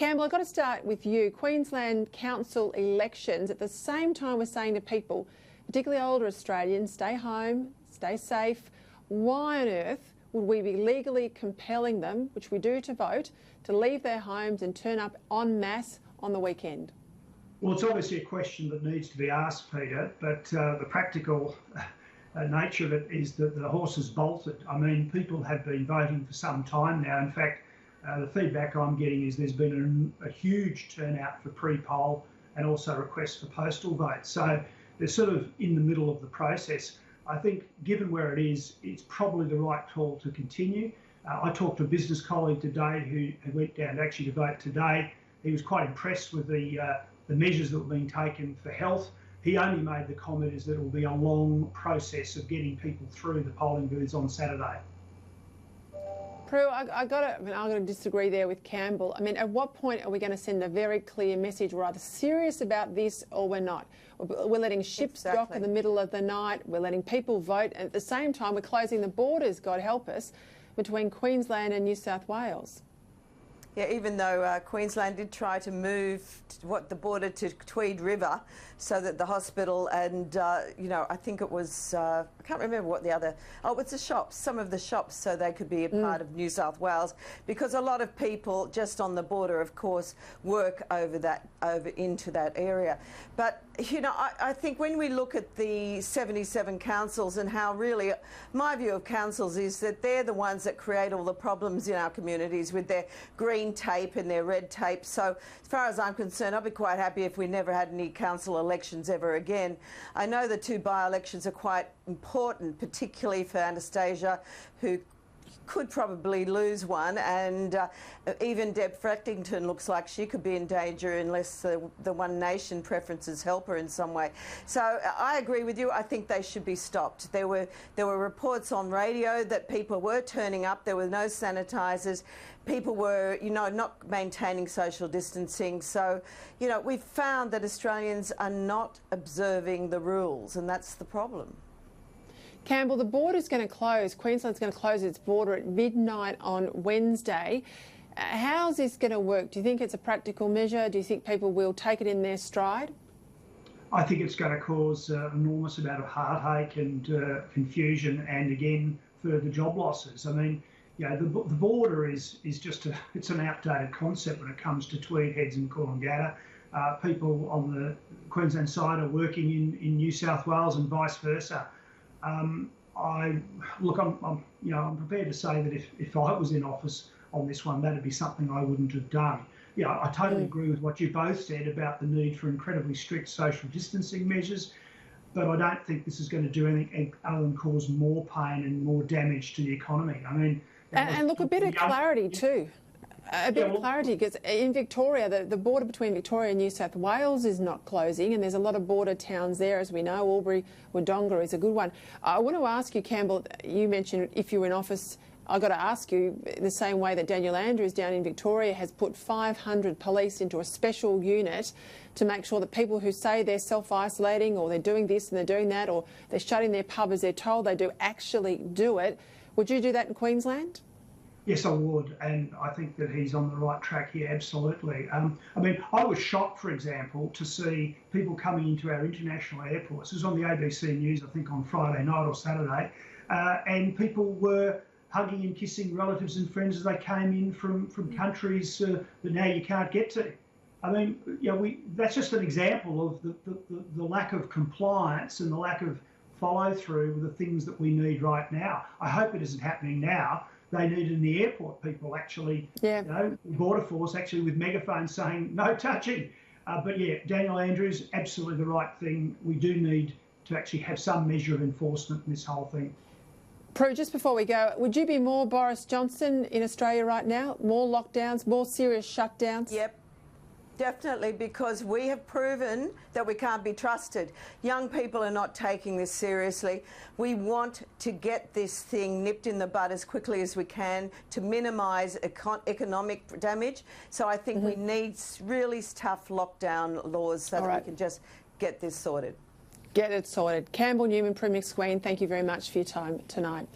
Campbell, I've got to start with you. Queensland Council elections. At the same time, we're saying to people, particularly older Australians, stay home, stay safe. Why on earth would we be legally compelling them, which we do to vote, to leave their homes and turn up en masse on the weekend? Well, it's obviously a question that needs to be asked, Peter, but the practical nature of it is that the horse has bolted. I mean, people have been voting for some time now. In fact, the feedback I'm getting is there's been a huge turnout for pre-poll and also requests for postal votes. So they're sort of in the middle of the process. I think given where it is, it's probably the right call to continue. I talked to a business colleague today who went down actually to vote today. He was quite impressed with the measures that were being taken for health. He only made the comment is that it will be a long process of getting people through the polling booths on Saturday. Prue, I'm going to disagree there with Campbell. I mean, at what point are we going to send a very clear message? We're either serious about this or we're not. We're letting ships dock in the middle of the night. We're letting people vote. And at the same time, we're closing the borders, God help us, between Queensland and New South Wales. Yeah, even though Queensland did try to move the border to Tweed River so that the hospital and, you know, I think it was, I can't remember what the other, oh, it's the shops, some of the shops, so they could be a part of New South Wales, because a lot of people just on the border, of course, work over into that area. But, you know, I think when we look at the 77 councils and how really, my view of councils is that they're the ones that create all the problems in our communities with their green tape and their red tape. So as far as I'm concerned, I'll be quite happy if we never had any council elections ever again. I know the two by-elections are quite important, particularly for Anastasia, who could probably lose one, and even Deb Frackington looks like she could be in danger unless the One Nation preferences help her in some way. So I agree with you. I think they should be stopped. There were reports on radio that people were turning up. There were no sanitisers. People were, you know, not maintaining social distancing. So, you know, we've found that Australians are not observing the rules, and that's the problem. Campbell, the border's going to close. Queensland's going to close its border at midnight on Wednesday. How's this going to work? Do you think it's a practical measure? Do you think people will take it in their stride? I think it's going to cause an enormous amount of heartache and confusion, and again, further job losses. I mean, you know, the border is just it's an outdated concept when it comes to Tweed Heads and Congregate. People on the Queensland side are working in New South Wales and vice versa. I'm prepared to say that if I was in office on this one, that'd be something I wouldn't have done. Yeah, I totally agree with what you both said about the need for incredibly strict social distancing measures, but I don't think this is going to do anything other than cause more pain and more damage to the economy. I mean, and look, a bit of clarity too. A bit of clarity, because in Victoria, the border between Victoria and New South Wales is not closing, and there's a lot of border towns there, as we know. Albury, Wodonga is a good one. I want to ask you, Campbell, you mentioned if you were in office, I've got to ask you, the same way that Daniel Andrews down in Victoria has put 500 police into a special unit to make sure that people who say they're self-isolating or they're doing this and they're doing that or they're shutting their pub as they're told they do, actually do it. Would you do that in Queensland? Yes, I would, and I think that he's on the right track here, absolutely. I mean, I was shocked, for example, to see people coming into our international airports. This was on the ABC News, I think, on Friday night or Saturday, and people were hugging and kissing relatives and friends as they came in from countries that now you can't get to. I mean, you know, that's just an example of the lack of compliance and the lack of follow-through with the things that we need right now. I hope it isn't happening now. They need in the airport people actually, you know, Border Force actually with megaphones saying no touching. But yeah, Daniel Andrews, absolutely the right thing. We do need to actually have some measure of enforcement in this whole thing. Prue, just before we go, would you be more Boris Johnson in Australia right now? More lockdowns, more serious shutdowns? Yep. Definitely, because we have proven that we can't be trusted. Young people are not taking this seriously. We want to get this thing nipped in the bud as quickly as we can to minimise economic damage. So I think we need really tough lockdown laws so that we can just get this sorted. Get it sorted. Campbell Newman, Prue McSween, thank you very much for your time tonight.